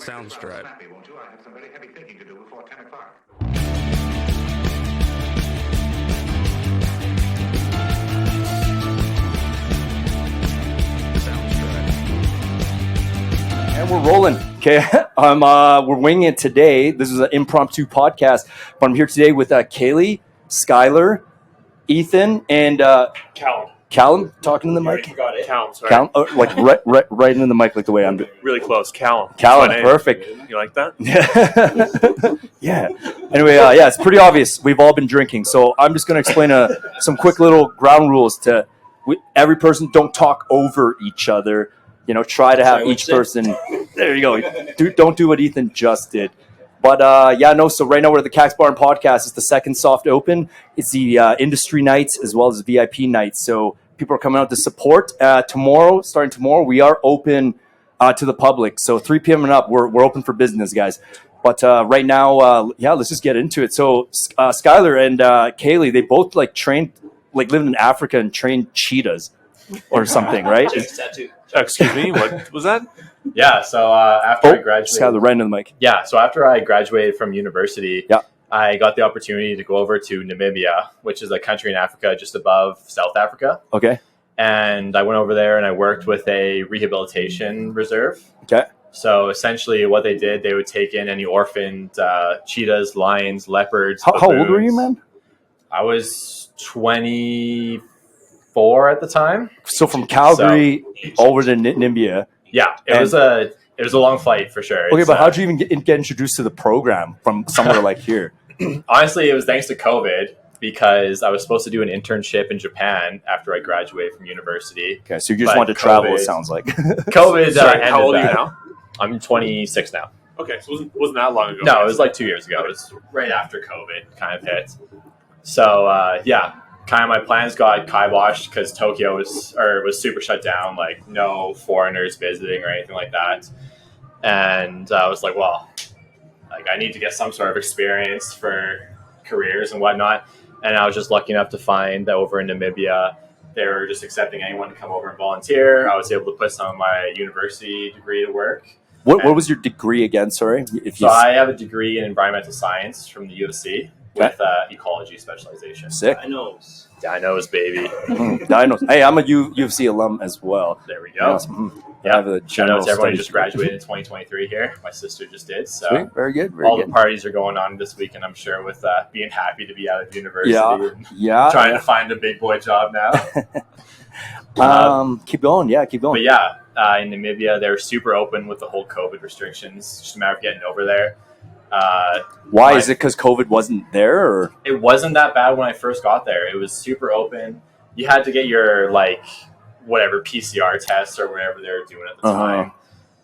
Sounds right. Snappy, won't you? I have some very heavy thinking to do before 10 o'clock. And we're rolling. Okay, we're winging it today. This is an impromptu podcast, but I'm here today with Kayleigh, Skylar, Ethan, and Callum. Talking to the mic. You got it. Callum, sorry. Callum, like right into the mic, like the way I'm doing. Really close. Callum. Perfect. You like that? Yeah. Anyway, yeah, it's pretty obvious. We've all been drinking, so I'm just going to explain some quick little ground rules to every person. Don't talk over each other. You know, try to have each person. There you go. Don't do what Ethan just did. But so right now we're at the Kaks Bar and Podcast. It's the second soft open. It's the industry nights as well as VIP nights. So people are coming out to support. Starting tomorrow, we are open to the public. So 3 p.m. and up, we're open for business, guys. But right now, let's just get into it. So Skylar and Kayleigh, they both lived in Africa and trained cheetahs or something, right? Excuse me, what was that? Yeah, so after I graduated... Skylar, right into the mic. Yeah, so after I graduated from university, I got the opportunity to go over to Namibia, which is a country in Africa just above South Africa. Okay. And I went over there and I worked with a rehabilitation reserve. Okay. So essentially what they did, they would take in any orphaned cheetahs, lions, leopards, How old were you, man? I was 24 at the time. So from Calgary over to Namibia. Yeah, it was a long flight for sure. Okay, but how'd you even get introduced to the program from somewhere like here? Honestly, it was thanks to COVID because I was supposed to do an internship in Japan after I graduated from university. Okay, so you just wanted to travel, it sounds like. COVID Sorry, how old are you now? I'm 26 now. Okay, so it wasn't that long ago. No, it was like 2 years ago. It was right after COVID kind of hit. So, kind of my plans got kiboshed because Tokyo was super shut down, like no foreigners visiting or anything like that. And I was like, well, like I need to get some sort of experience for careers and whatnot. And I was just lucky enough to find that over in Namibia, they were just accepting anyone to come over and volunteer. I was able to put some of my university degree to work. What was your degree again? Sorry. I have a degree in environmental science from the U of C. With ecology specialization. Sick. Dinos, baby. Dinos. Hey, I'm a U of C alum as well. There we go. I have a shout out to everyone who just graduated in 2023 here. My sister just did. So sweet. Very good. All the parties are going on this weekend, I'm sure, with being happy to be out of university. Trying to find a big boy job now. Keep going. Yeah, keep going. But in Namibia, they're super open with the whole COVID restrictions. Just a matter of getting over there. Why is it? Because COVID wasn't there, or it wasn't that bad when I first got there. It was super open. You had to get your whatever PCR tests or whatever they were doing at the time,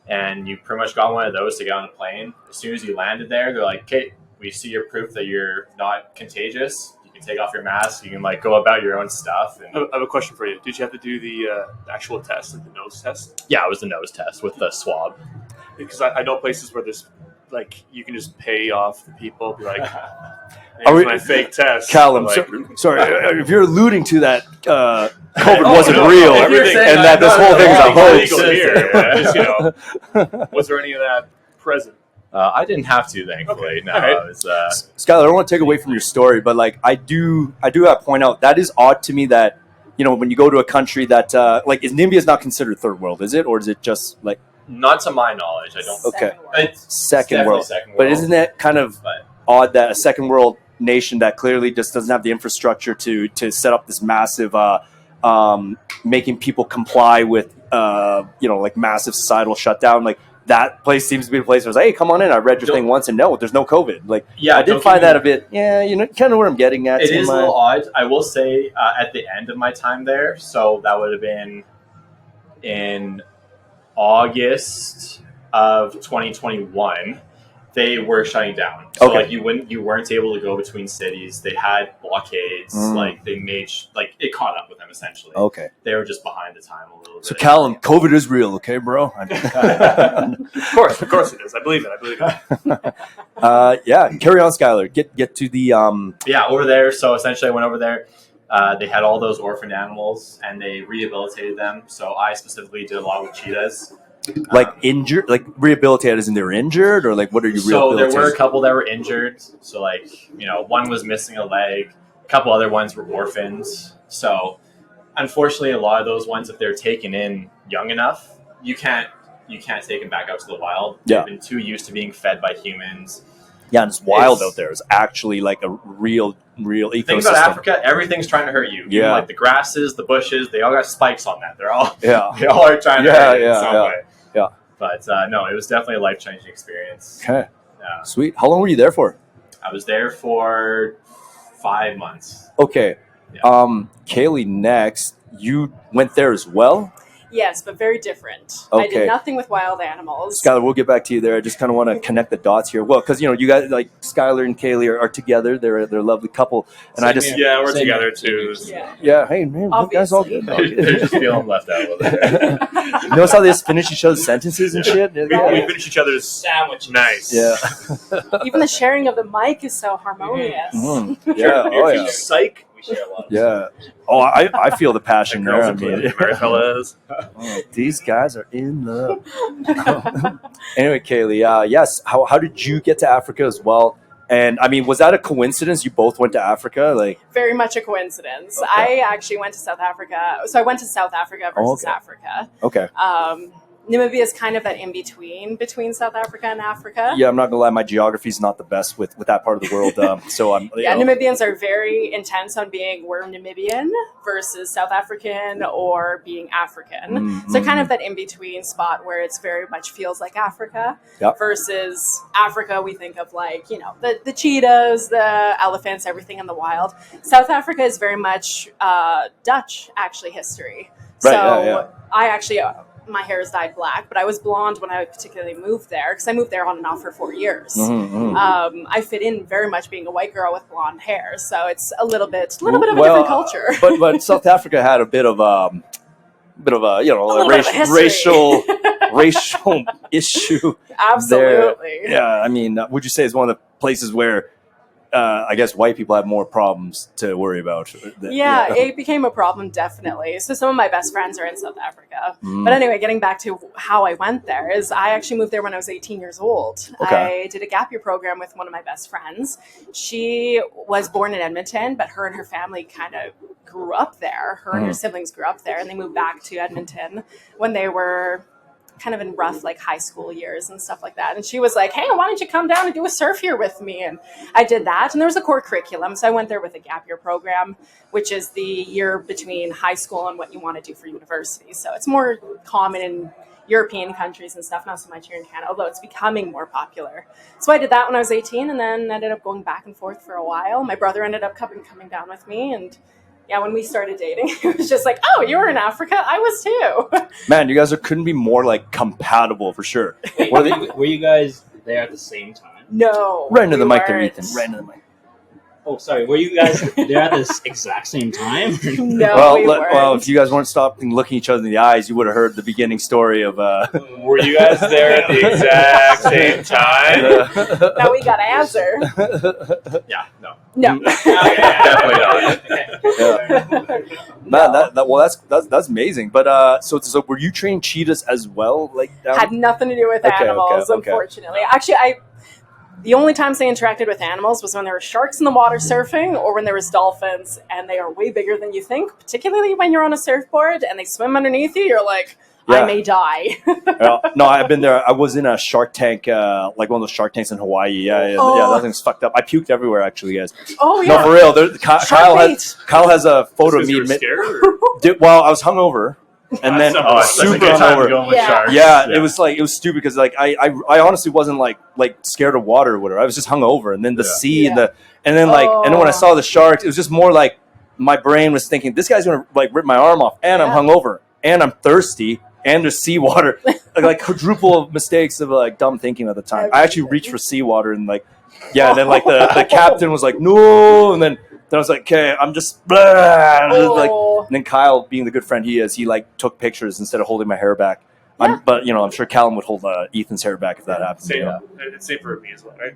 and you pretty much got one of those to get on the plane. As soon as you landed there, they're like, "Okay, we see your proof that you're not contagious. You can take off your mask. You can go about your own stuff." And I have a question for you. Did you have to do the actual test, like the nose test? Yeah, it was the nose test with the swab. Because I know places where this. You can just pay off the people, be like, my fake test. Callum, sorry, if you're alluding to that COVID wasn't real, and that this whole thing is a hoax. Was there any of that present? I didn't have to, thankfully. Okay. No, right. I was, Skylar, I don't want to take away from your story, but I do have to point out that is odd to me that when you go to a country that is Namibia is not considered third world, is it, or is it just Not to my knowledge, I don't. Okay, it's second world. But isn't it kind of odd that a second world nation that clearly just doesn't have the infrastructure to set up this massive, making people comply with, massive societal shutdown, that place seems to be the place where it's hey, come on in. I read your thing once, and no, there's no COVID. I did find that a bit, kind of where I'm getting at. It is a little odd. I will say at the end of my time there, so that would have been in August of 2021, they were shutting down. So you weren't able to go between cities. They had blockades. They made it caught up with them essentially. Okay, they were just behind the time a little bit. So Callum, COVID is real, okay, bro? Of course it is. I believe it. Carry on, Skylar. Get to the over there. So essentially, I went over there. They had all those orphaned animals, and they rehabilitated them. So I specifically did a lot with cheetahs. Like injured, like rehabilitated as in they were injured, or like what are you So there rehabilitating? were a couple that were injured. So like, one was missing a leg. A couple other ones were orphans. So unfortunately, a lot of those ones, if they're taken in young enough, you can't take them back out to the wild. Yeah. They've been too used to being fed by humans. Yeah, and it's wild It's- out there. It's actually like a real ecosystem. Think about Africa, everything's trying to hurt you. Even Yeah. like the grasses, the bushes, they all got spikes on that. They all are trying to Yeah, hurt you in yeah, some yeah. way. Yeah. But no, it was definitely a life-changing experience. Okay, Yeah. sweet. How long were you there for? I was there for 5 months. Okay. Yeah. Kayleigh, next, you went there as well? Yes, but very different. I Okay. did nothing with wild animals. Skylar, we'll get back to you there. I just kind of want to connect the dots here. Well, because, you guys, like Skylar and Kayleigh are together. They're a lovely couple. And I just, Yeah, we're Same together here. too. Yeah. hey, man, you guys all good. Obviously. They're just feeling left out a little bit. You notice how they just finish each other's sentences and shit? We finish each other's Sandwiches. nice. Yeah. Even the sharing of the mic is so harmonious. Mhm. Yeah. Oh, yeah. Psych. We share a lot. Yeah. Oh, I feel the passion there. I mean, fellas. oh, these guys are in love. Anyway, Kayleigh, yes. How did you get to Africa as well? And I mean, was that a coincidence? You both went to Africa, like? Very much a coincidence. Okay. I actually went to South Africa. So I went to South Africa versus Okay. Africa. Okay. Namibia is kind of that in between South Africa and Africa. Yeah, I'm not gonna lie. My geography's not the best with that part of the world. So I'm. Yeah, Namibians are very intense on being we're Namibian versus South African or being African. Mm-hmm. So kind of that in-between spot where it's very much feels like Africa Yep. versus Africa we think of like, the cheetahs, the elephants, everything in the wild. South Africa is very much Dutch, actually, history. Right, So yeah. I actually... my hair is dyed black, but I was blonde when I particularly moved there because I moved there on and off for 4 years. Mm-hmm. I fit in very much being a white girl with blonde hair, so it's a little bit of a different culture. But South Africa had a bit of a little bit of a history. racial issue. Absolutely. There. Yeah, I mean, would you say it's one of the places where I guess white people have more problems to worry about? Yeah, it became a problem, definitely. So some of my best friends are in South Africa. But anyway, getting back to how I went there is I actually moved there when I was 18 years old. Okay. I did a gap year program with one of my best friends. She was born in Edmonton, but her and her family kind of grew up there. Her and her siblings grew up there, and they moved back to Edmonton when they were kind of in rough like high school years and stuff like that. And she was like, hey, why don't you come down and do a surf here with me? And I did that. And there was a core curriculum. So I went there with a gap year program, which is the year between high school and what you want to do for university. So it's more common in European countries and stuff, not so much here in Canada, although it's becoming more popular. So I did that when I was 18 and then ended up going back and forth for a while. My brother ended up coming down with me, and yeah, when we started dating, it was just like, oh, you were in Africa? I was too. Man, you guys couldn't be more like compatible for sure. Were you guys there at the same time? No. Right into the we mic there, weren't. Ethan. Right into the mic. Oh, sorry. Were you guys there at the exact same time? No, we weren't. Well, if you guys weren't stopping looking each other in the eyes, you would have heard the beginning story of. Were you guys there at the exact same time? Now we got to answer. Yeah, no. No. Definitely not. Man, that's amazing. But so were you training cheetahs as well? Like down? Had nothing to do with Okay, animals, okay. unfortunately. Actually, the only times I interacted with animals was when there were sharks in the water surfing or when there was dolphins, and they are way bigger than you think, particularly when you're on a surfboard and they swim underneath you. You're like, Yeah. I may die. No, I've been there. I was in a Shark Tank, like one of those Shark Tanks in Hawaii. Yeah, Oh. that thing's fucked up. I puked everywhere, actually, guys. Oh, yeah. No, for real. Kyle bait. has a photo of Because me. you were scared? Or? Well, I was hungover, and then Oh, it's super a good time to hungover. go with Yeah. sharks. Yeah, it was stupid because like I honestly wasn't like scared of water or whatever. I was just hungover, and then the sea and then when I saw the sharks, it was just more like my brain was thinking, this guy's gonna like rip my arm off, and I'm hungover, and I'm thirsty, and there's seawater, like quadruple of mistakes of like dumb thinking at the time. I actually reached for seawater and and then like the captain was like no, and then I was like, okay, I'm just blah, and then Kyle, being the good friend he is, he like took pictures instead of holding my hair back. But I'm sure Callum would hold Ethan's hair back if that happened. Same, it's same for me as well, right?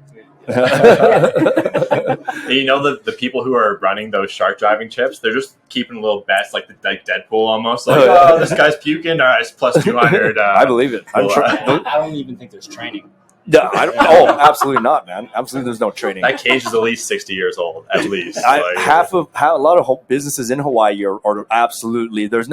You know the people who are running those shark driving chips, they're just keeping little bets like Deadpool almost. Like, oh, this guy's puking. All right, it's plus 200. I believe it. I'm sure. I don't even think there's training. Yeah, absolutely not, man. Absolutely, there's no training. That cage is at least 60 years old, at least. A lot of businesses in Hawaii are absolutely they're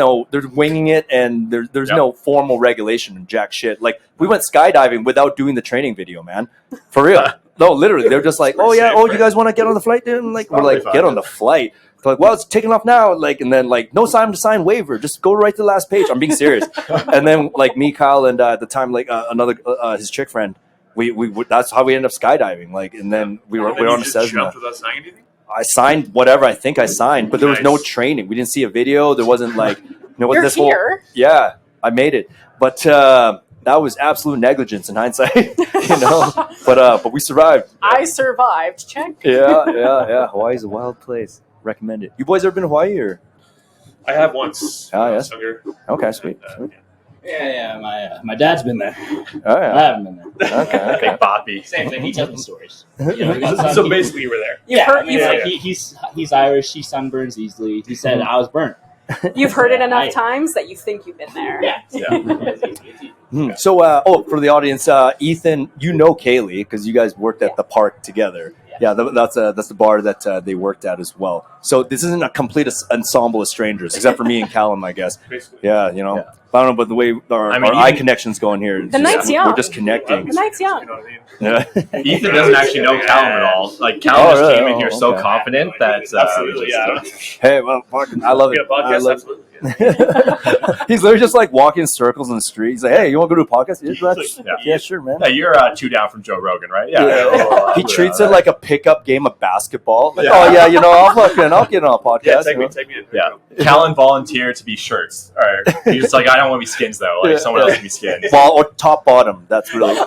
winging it, and there's no formal regulation and jack shit. Like we went skydiving without doing the training video, man. For real. No, literally, they're just like, oh yeah, you guys want to get on the flight, dude? And like we're like, get on the flight. They're like, well, it's taking off now. Like, and then like, no time to sign waiver. Just go right to the last page. I'm being serious. And then like me, Kyle, and at the time like another his chick friend. We that's how we ended up skydiving. Like, and then we were on the Cessna. I signed whatever I think I signed, but there was no training. We didn't see a video. There wasn't like You're this here. Yeah, I made it, but that was absolute negligence in hindsight, But we survived. I survived. Check. Yeah. Hawaii's a wild place. Recommend it. You boys ever been to Hawaii or? I have once. Oh yes. Okay, sweet. Yeah. My dad's been there. Oh yeah. I haven't been there. Okay. Big Boppy. Same thing. He tells me stories. So basically, you were there. He's Irish. He sunburns easily. He said I was burnt. You've heard it enough times that you think you've been there. Yeah. So, for the audience, Ethan, you know Kayleigh because you guys worked at the park together. Yeah, that's the bar that they worked at as well. So this isn't a complete ensemble of strangers, except for me and Callum, I guess. Basically. Yeah, I don't know, but the way our eye connection's going here, the night's young. We're just connecting. The night's young. You know what I mean? Yeah. Ethan doesn't actually know Callum at all. Like Callum just came in here so confident that Absolutely, yeah. Hey, well, fucking, I love it. Podcast, I love absolutely. He's literally just like walking in circles in the street. He's like, "Hey, you want to go to a podcast?" Yeah, sure, man. Yeah, you're 2 down from Joe Rogan, right? Yeah. He treats it like a pickup game of basketball. Like, Yeah. oh yeah, I'll get on a podcast. Yeah, take me in. Yeah. Callan volunteered to be shirts. Or he's like, I don't want to be skins though. Like someone else can be skins. Well, or top bottom. That's really the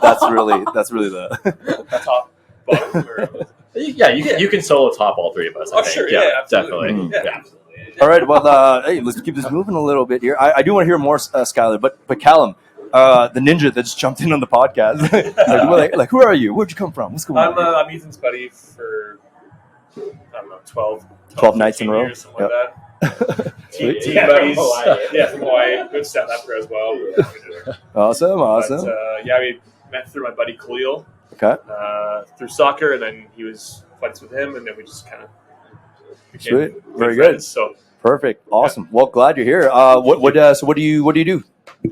Top, bottom, or, Yeah, you can solo top all three of us. I think. sure. Yeah, Absolutely. definitely. Yeah, Yeah. absolutely. All right, well, hey, let's keep this moving a little bit here. I do want to hear more, Skylar, but Callum, the ninja that just jumped in on the podcast, like, who are you? Where'd you come from? What's going on? I'm Ethan's buddy for, I don't know, 12 nights in a row? years, something like that. Sweet. Team buddies. From Hawaii. Good stand-upper as well. Awesome. But, we met through my buddy Khalil. Okay. Through soccer, and then he was fights with him, and then we just kind of became Sweet. Very friends. good. So Perfect. Awesome. Well, glad you're here. What do you do?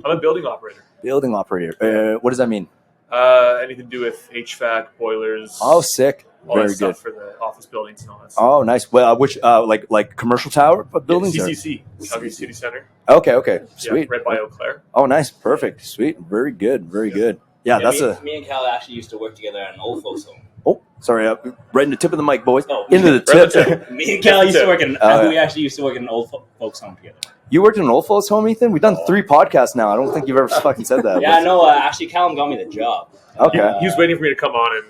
I'm a building operator. Building operator. What does that mean? Anything to do with HVAC, boilers. Oh, sick. all Very that stuff good. for the office buildings and all that stuff. Oh, nice. Well, which like commercial tower buildings? or- CCC, Calgary City Center. Okay. Sweet. Yeah, right by Eau Claire. Oh, nice. Perfect. Sweet. Very good. Very good. Yeah, that's me and Cal actually used to work together at an old folks home. Oh, sorry. Right in the tip of the mic, boys. Oh, Into the right tip. Me and Cal used to work in. Oh, yeah. We actually used to work in an old folks home together. You worked in an old folks home, Ethan? We've done 3 podcasts now. I don't think you've ever fucking said that. Yeah, no. Actually, Callum got me the job. Okay. He was waiting for me to come on and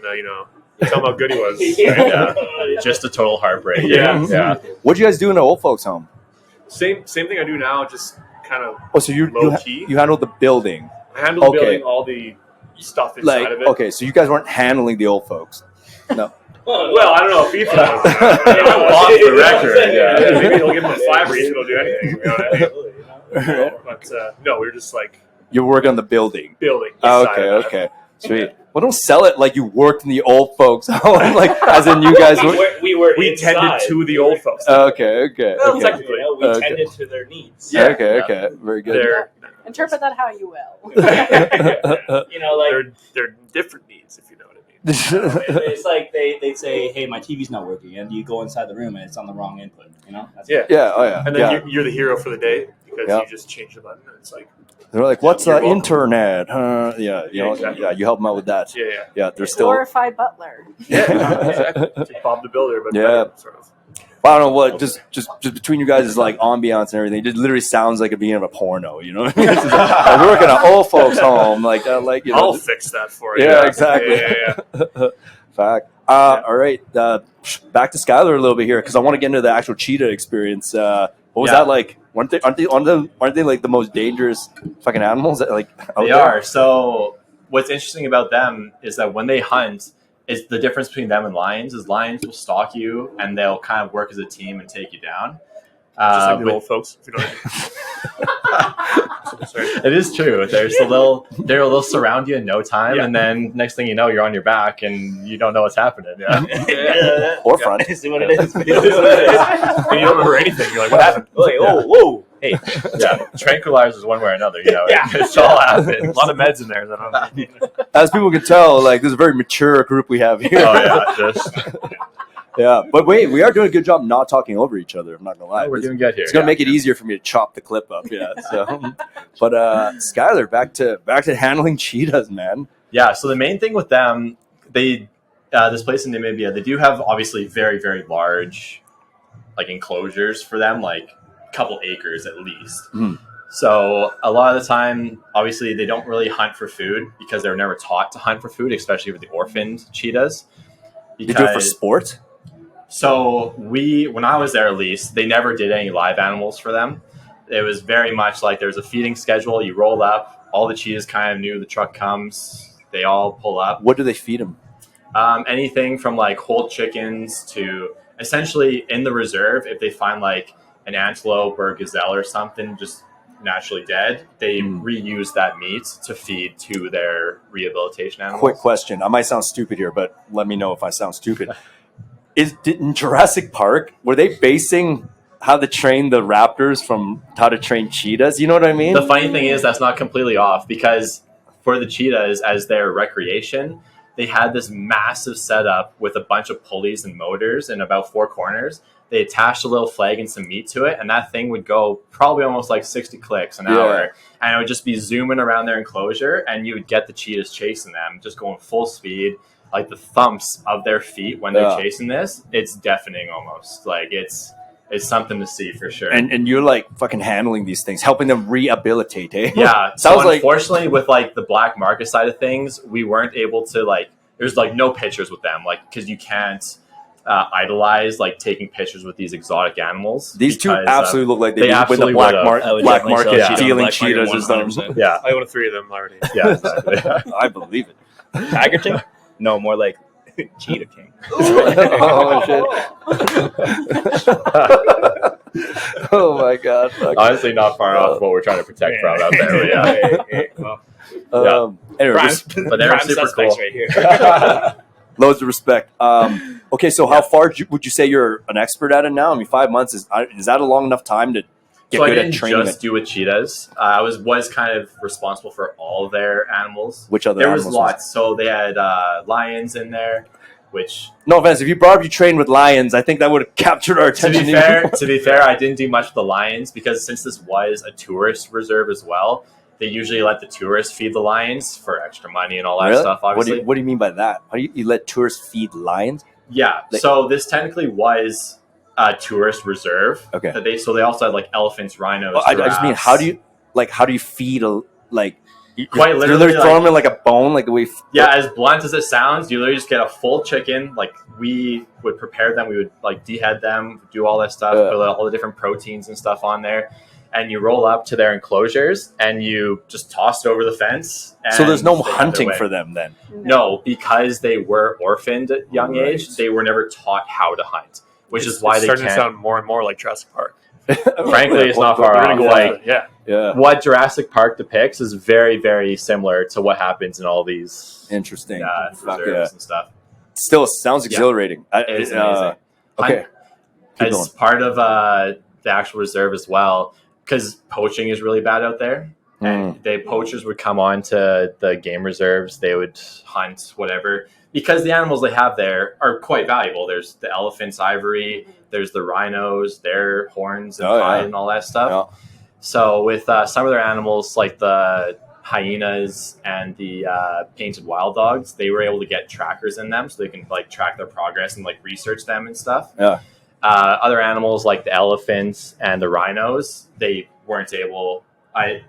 tell him how good he was. Yeah. Just a total heartbreak. Yeah. What'd you guys do in an old folks home? Same thing I do now, just kind of Oh, so you low key. you handled the building. I handle Okay. building all the stuff inside Like, of it. okay, so you guys weren't handling the old folks. No. Well, I don't know if Ethan was. Off the record. Yeah, maybe he'll give him a 5 or Ethan will do anything. You know what I mean? But no, we were just like You're working on the building. building. Oh, inside of okay. that. Sweet. Well, don't sell it like you worked in the old folks home, like as in you guys were. We tended to the old folks. Okay. Well, technically. We Okay. tended to their needs. Yeah. Okay. Very good. They're Interpret that how you will. they're different needs, if you know what I mean. It's like they'd say, "Hey, my TV's not working," and you go inside the room and it's on the wrong input. That's Yeah. Yeah. Oh yeah. And then you're the hero for the day because Yeah. you just change the button and it's like They're like, "What's You're welcome. internet?" Yeah. Exactly. Yeah. You help them out with that. yeah. Yeah. They're still. Glorify Butler. Exactly. Like Bob the Builder, but Yeah. better, sort of. I don't know what. Just between you guys is like ambiance and everything. It literally sounds like a beginning of a porno. You know, It's just like, we're working at old folks' home. Like you know. I'll fix that for you. Yeah, exactly. Yeah. Fact. All right. Back to Skylar a little bit here because I want to get into the actual cheetah experience. What was Yeah. that like Aren't they like the most dangerous fucking animals that, like out They there? are. So what's interesting about them is that when they hunt, is the difference between them and lions is lions will stalk you and they'll kind of work as a team and take you down. Just like the But- old folks. If you know Sorry. It is true. They'll surround you in no time, and then next thing you know, you're on your back and you don't know what's happening. Yeah. Or front. See what it is. And you don't remember anything. You're like, what happened? Like, oh, whoa. Hey. Yeah, tranquilizers one way or another. You know, Yeah. it's all A happens. lot of meds in there. That I don't As people can tell, like this is a very mature group we have here. Oh yeah, just Yeah, but wait, we are doing a good job not talking over each other. I'm not gonna lie. we're doing good here. It's gonna yeah. make it easier for me to chop the clip up. Yeah. So, but Skylar, back to handling cheetahs, man. Yeah, so the main thing with them, they this place in Namibia, they do have obviously very, very large like enclosures for them, like a couple acres at least. Mhm. So a lot of the time, obviously, they don't really hunt for food because they were never taught to hunt for food, especially with the orphaned cheetahs. They do it for sport. So when I was there, at least, they never did any live animals for them. It was very much like there's a feeding schedule. You roll up, all the cheetahs kind of knew the truck comes. They all pull up. What do they feed them? Anything from like whole chickens to essentially in the reserve, if they find like an antelope or a gazelle or something just naturally dead, they reuse that meat to feed to their rehabilitation animals. Quick question. I might sound stupid here, but let me know if I sound stupid. In Jurassic Park, were they basing how to train the raptors from how to train cheetahs? You know what I mean? The funny thing is that's not completely off because for the cheetahs as their recreation, they had this massive setup with a bunch of pulleys and motors in about 4 corners. They attached a little flag and some meat to it, and that thing would go probably almost like 60 clicks an hour. And it would just be zooming around their enclosure, and you would get the cheetahs chasing them, just going full speed. Like the thumps of their feet when they're chasing this, it's deafening almost. Like it's something to see for sure. And you're like fucking handling these things, helping them rehabilitate, eh? Yeah. Sounds So like unfortunately, with like the black market side of things, we weren't able to like. There's like no pictures with them, like because you can't idolize like taking pictures with these exotic animals. these two because, absolutely look like they they with the absolutely black, would've. I would black definitely market sell cheetah on dealing black cheetahs market or something. 100%. Yeah. I own 3 of them already. Yeah. Exactly. I believe it. Tiger King? No, more like Cheetah King. Oh shit! Oh my god! Fuck. Honestly, not far off what we're trying to protect from out there. But yeah. Well, Anyway, But they were prime super suspects cool. right here. loads of respect. Okay, so how far would you say you're an expert at it now? I mean, 5 months is that a long enough time to get So I good at didn't training just it? do with cheetahs. I was kind of responsible for all of their animals. Which other There was animals? lots. So they had lions in there, which No offense, if you brought up you trained with lions, I think that would have captured our to attention. be fair, I didn't do much with the lions because since this was a tourist reserve as well, they usually let the tourists feed the lions for extra money and all that Really? stuff. Obviously, What do you mean by that? How do you let tourists feed lions? yeah. Like- So this technically was a tourist reserve. Okay. That they also had like elephants, rhinos. I just mean giraffes. how do you feed a like? Quite You're literally, throw them in like a bone, like the way. Yeah, as blunt as it sounds, you literally just get a full chicken. Like we would prepare them, we would like dehead them, do all that stuff, Yeah. put all the different proteins and stuff on there, and you roll up to their enclosures and you just toss it over the fence. And So there's no they have their hunting way. for them then. No, because they were orphaned at young Right. age, they were never taught how to hunt, which is why it's they starting can't. to sound more and more like Jurassic Park. Frankly, it's not far We're off. gonna go Like into it. Yeah. Yeah, what Jurassic Park depicts is very, very similar to what happens in all these interesting. Fuck reserves yeah. and stuff. Still sounds exhilarating. It is amazing. Okay, keep As going. part of the actual reserve as well, because poaching is really bad out there. And the poachers would come on to the game reserves. They would hunt whatever because the animals they have there are quite valuable. There's the elephant's ivory. There's the rhinos, their horns and hide and all that stuff. Yeah. So with some of their animals, like the hyenas and the painted wild dogs, they were able to get trackers in them so they can like track their progress and like research them and stuff. Yeah. Other animals like the elephants and the rhinos, they weren't able.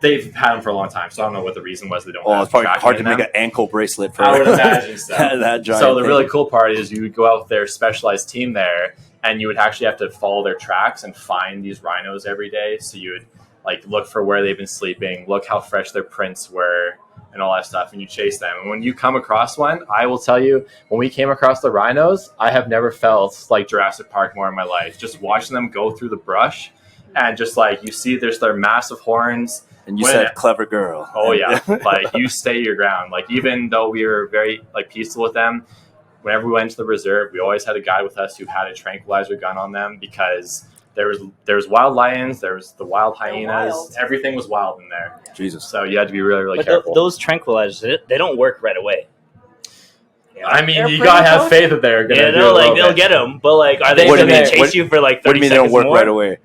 They've had them for a long time, so I don't know what the reason was. They don't. Oh, have it's probably tracking hard to in make them. an ankle bracelet for. I would imagine so. that giant So the thing. really cool part is you would go out with their specialized team there, and you would actually have to follow their tracks and find these rhinos every day. So you would like look for where they've been sleeping, look how fresh their prints were, and all that stuff, and you chase them. And when you come across one, I will tell you, when we came across the rhinos, I have never felt like Jurassic Park more in my life. Just watching them go through the brush, and just like you see, there's their massive horns. And you said, "Clever girl." Oh yeah, like you stay your ground. Like even though we were very like peaceful with them, whenever we went to the reserve, we always had a guy with us who had a tranquilizer gun on them because there was wild lions, there was the wild hyenas, wild. Everything was wild in there. Jesus. So you had to be really, really But careful. those tranquilizers, they don't work right away. I mean, They're you pretty gotta have potent. faith that they're gonna. Yeah, do no, a like little they'll bit. get them, but like, are they What do gonna you mean? chase you for like 30 What do you mean they don't seconds work more? right away?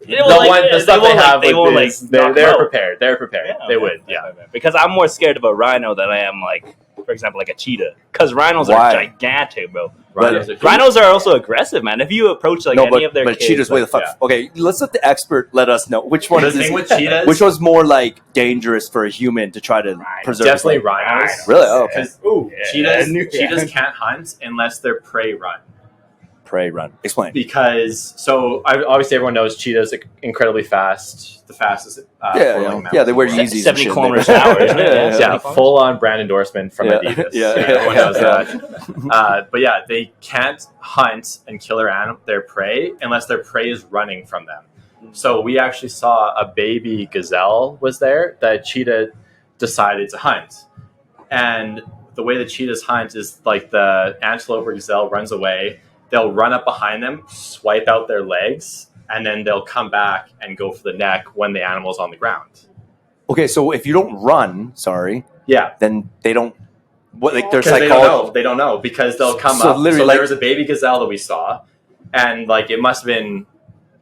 They won't, like, The stuff they won't, have, they won't like knock they're out. prepared. They're prepared. Yeah, They okay. would, yeah. Because I'm more scared of a rhino than I am like, for example, like a cheetah. Because rhinos Why? are gigantic, bro. Rhinos are huge. Rhinos are also aggressive, man. If you approach like any of their but kids, cheetahs way the like, fuck. Okay, let's let the expert let us know which one The is thing with cheetahs, which was more like dangerous for a human to try to preserve. his definitely life? rhinos. Really? Oh, okay. Because cheetahs, Yeah. cheetahs can't hunt unless their prey run. Prey run. Explain. Because obviously everyone knows cheetahs are incredibly fast, the fastest. Yeah, they wear Yeezys. 70 and kilometers shit. an hour, isn't it? Yeah, Yeah, full on brand endorsement from Yeah. Adidas. Yeah. Everyone knows Yeah. that. But yeah, they can't hunt and kill their prey unless their prey is running from them. So we actually saw a baby gazelle was there that cheetah decided to hunt. And the way the cheetahs hunt is like the antelope or gazelle runs away. They'll run up behind them, swipe out their legs, and then they'll come back and go for the neck when the animal's on the ground. Okay, so if you don't run, Yeah. then they don't. What like their Because psychology? they don't know because they'll come So up. literally, So like- there was a baby gazelle that we saw, and like it must have been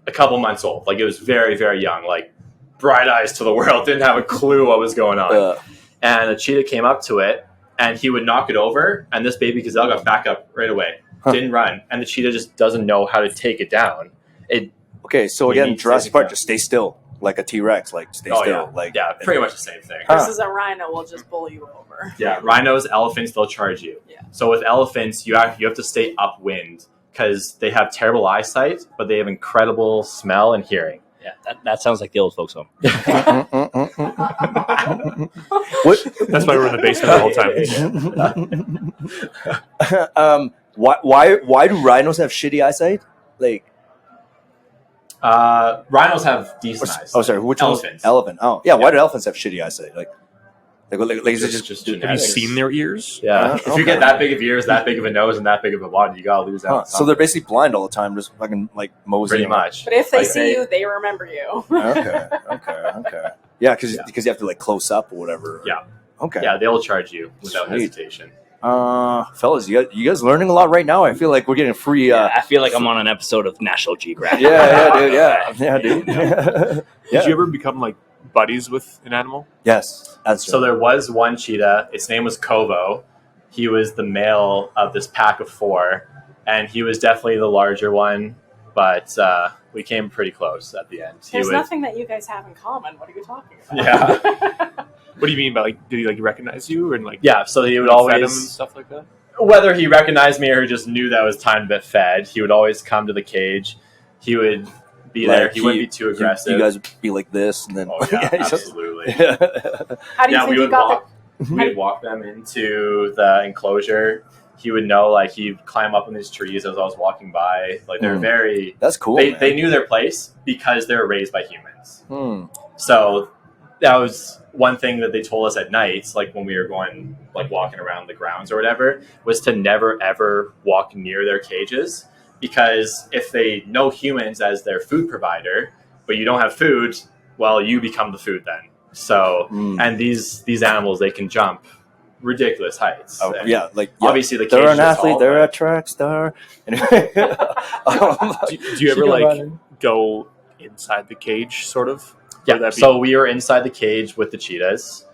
a couple months old. Like it was very, very young, like bright eyes to the world, didn't have a clue what was going on. And a cheetah came up to it, and he would knock it over, and this baby gazelle got back up right away, didn't run, and the cheetah just doesn't know how to take it down. Okay, so You again, need to Jurassic take it Park, down. just stay still, like a T-Rex, like stay still, yeah, like yeah, pretty much the same thing. Huh. Versus a rhino will just pull you over. Yeah, rhinos, elephants, they'll charge you. Yeah. So with elephants, you have to stay upwind because they have terrible eyesight, but they have incredible smell and hearing. Yeah, that sounds like the old folks home. What? That's why we're in the basement the whole time. Why do rhinos have shitty eyesight? Like, Rhinos have decent eyes. oh, sorry, which one's Elephants. elephant? Oh, yeah. Why do elephants have shitty eyesight? Like is it just just Have you genetics. seen their ears? Yeah. If Okay. you get that big of ears, that big of a nose, and that big of a body, you gotta lose out. So they're basically blind all the time, just fucking like moseying. pretty much. But if they Like, see you, they remember you. Okay. Yeah, because you have to like close up or whatever. Yeah. Okay. Yeah, they'll charge you without Sweet. hesitation. Fellas, you guys learning a lot right now. I feel like we're getting free. I feel like I'm on an episode of National Geographic. Yeah, dude. Did you ever become like buddies with an animal? Yes, that's So there was one cheetah. Its name was Kovo. He was the male of this pack of 4, and he was definitely the larger one. But we came pretty close at the end. There's nothing that you guys have in common. What are you talking about? Yeah. What do you mean by like? Did he like recognize you and like? Yeah. So he would fed him and always, stuff like that. whether he recognized me or just knew that it was time to get fed, he would always come to the cage. He would be there. He wouldn't be too aggressive. You guys would be like this, and then Oh yeah, he's just- absolutely. How do you Yeah, think we you would got walk. We'd walk them into the enclosure. He would know, like he'd climb up in these trees as I was walking by. Like they're very. That's cool. They knew their place because they were raised by humans. Hmm. So that was one thing that they told us at nights, like when we were going, like walking around the grounds or whatever, was to never ever walk near their cages, because if they know humans as their food provider, but you don't have food, well, you become the food then. So, and these animals, they can jump ridiculous heights. Oh, And yeah, like obviously the they're cages an are athlete. tall, They're a but- track star. Anyway, Do you ever like go inside the cage, sort of? Yeah, Would that be- so we were inside the cage with the cheetahs.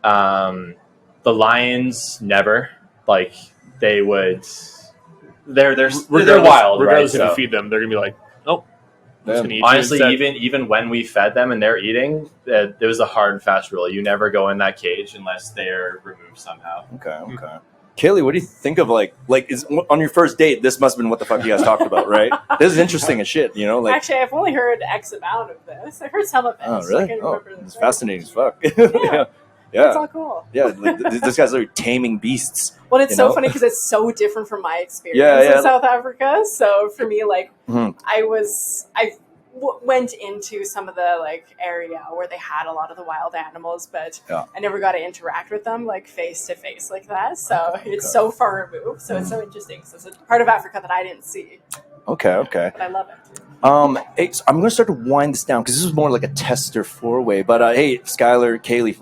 The lions never. Like they would. They're wild, Regardless right? if you So, feed them, they're gonna be like, "Oh, I'm just gonna eat you honestly, instead." even when we fed them and they're eating, there was a hard and fast rule: you never go in that cage unless they're removed somehow. Okay. Kayleigh, what do you think of like is on your first date? This must have been what the fuck you guys talked about, right? This is interesting as shit, you know. Like, actually, I've only heard X amount of this. I've heard some of it. oh so I really? can't Oh, remember it's the fascinating as fuck. Yeah. Yeah. It's all cool. Yeah, like, this guy's literally taming beasts. Well, it's you so know? funny because it's so different from my experience Yeah. in South Africa. So for me, like, Mhm. I went into some of the like area where they had a lot of the wild animals, but Yeah. I never got to interact with them like face to face like that. So it's so far removed. So it's so interesting. So it's a part of Africa that I didn't see, Okay. but I love it. Hey, so I'm gonna start to wind this down because this is more like a tester four-way. But hey, Skylar, Kayleigh,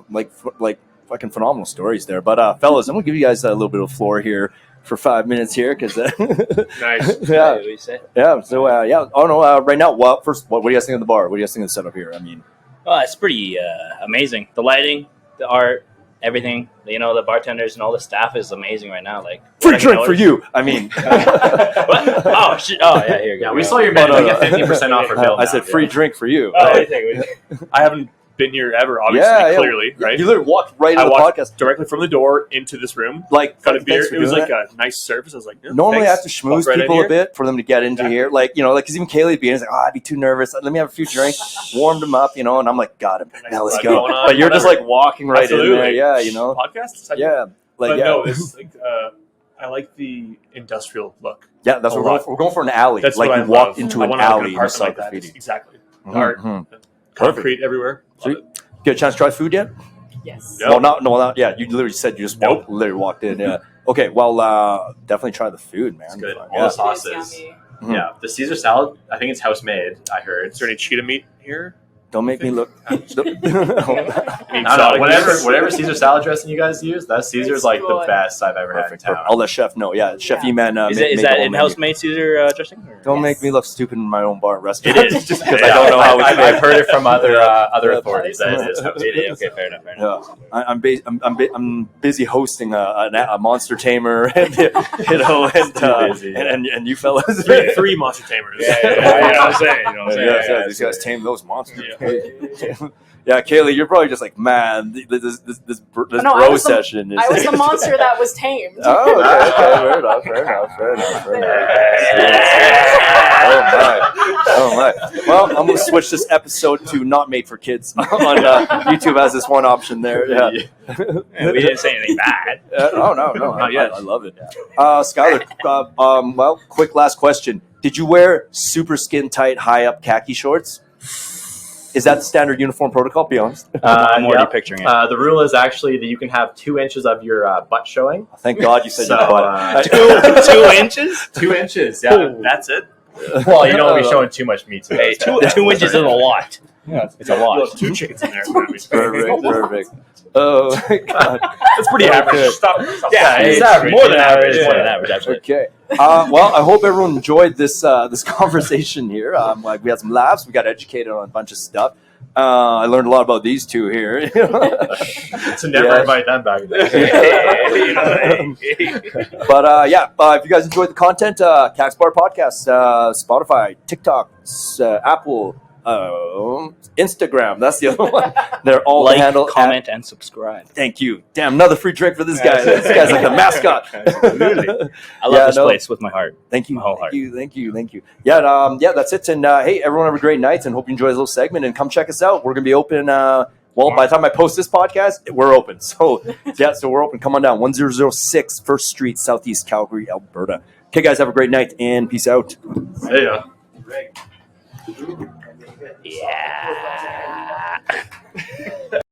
like fucking phenomenal stories there. But fellas, I'm gonna give you guys a little bit of floor here for 5 minutes here because Nice. yeah, What do you say? yeah. So yeah. Oh no. Right now, what do you guys think of the bar? What do you guys think of the setup here? I mean, Oh, it's pretty amazing. The lighting, the art, everything. You know, the bartenders and all the staff is amazing right now. Like free what I drink for noticed- you. I mean, What? Oh shit! Oh yeah, here you go. Yeah, we saw your menu. no, We no. get 50% off our bill. I said free drink for you. Oh, anything. I haven't been here ever, obviously, Yeah. clearly, right? You literally walked right I into the walked podcast. directly from the door into this room, Like, got a thanks beer. for It was doing like that. a nice service. I was like, yeah, Normally, I have thanks. to schmooze Walk right in people a here. bit for them to get into Exactly. here. Like, you know, like, because even Kayleigh being like, I'd be too nervous. Let me have a few drinks, warmed them up, you know, and I'm like, got him. Now let's go. Going on, But you're just whatever. like walking right in there. Absolutely. Yeah, you know. Podcasts? Yeah. Like, But yeah. no, it's like, I like the industrial look. Yeah, that's a what we're going lot. for. We're going for an alley. That's like what you I walk love. into I an want to have alley an and you apartment saw like that. graffiti. Exactly. Mhm, Art, mhm. concrete everywhere. Love Sweet. it. Get a chance to try food yet? Yes. No. Not. Yeah, you literally said you just literally walked in. Yeah. Okay. Well, definitely try the food, man. It's good. Yeah. All the It's sauces. yummy. Mhm. Yeah, the Caesar salad. I think it's house made. I heard. Is there any cheetah meat here? Don't make me look. Any I don't know. exotic meats? Whatever Caesar salad dressing you guys use, that Caesar's It's like the good. best I've ever had in Perfect. town. I'll let Chef know. Yeah, Chef Yeah. E-Man. Is made the that whole in-house menu. made Caesar dressing? Or? Don't Yes. make me look stupid in my own bar and It restaurant. is just because Yeah, I don't know how it's I've made. heard it from other Yeah. authorities that it is. house made. Okay, fair enough. Fair enough. Yeah, I'm busy hosting a monster tamer, and you know, Too busy, yeah. and you fellas. Three monster tamers. Yeah, you know what I'm saying. You know what I'm saying. Yeah, these guys tame those monsters. Yeah, Kayleigh, you're probably just like, man, this No, I bro was the- session is. I was the monster that was tamed. Oh, okay. Fair enough. Oh my. Well, I'm gonna switch this episode to not made for kids on YouTube. Has this one option there. Yeah. Yeah, we didn't say anything bad. Oh no, Not yet. I love it. Skylar, well, quick last question: did you wear super skin tight, high up khaki shorts? Is that the standard uniform protocol? Be honest. I'm already picturing it. The rule is actually that you can have 2 inches of your butt showing. Thank God you said So, your butt. 2 inches? 2 inches, yeah. That's it. Well, you don't want to be showing too much meat. Hey, 2 inches is a lot. It's a lot. Two chickens in there. Perfect. Oh my God. That's pretty average. Stop. Yeah, it's it's average. more than average. Yeah. More than average, actually. Okay. Well, I hope everyone enjoyed this conversation here. Like we had some laughs. We got educated on a bunch of stuff. I learned a lot about these two here. So never Yeah. invite them back. But if you guys enjoyed the content, Kaks Bar Podcast, Spotify, TikTok, Apple, Instagram. That's the other one. They're all Like, handled. comment, and subscribe. Thank you. Damn, another free drink for this guy. This guy's like the mascot. Absolutely. I love Yeah, this no. place with my heart. Thank you. My whole Thank heart. you. Thank you. Yeah, that's it. And hey, everyone have a great night and hope you enjoy this little segment and come check us out. We're going to be open. By the time I post this podcast, we're open. So, so we're open. Come on down. 1006 First Street, Southeast Calgary, Alberta. Okay, guys, have a great night and peace out. There you go. Yeah.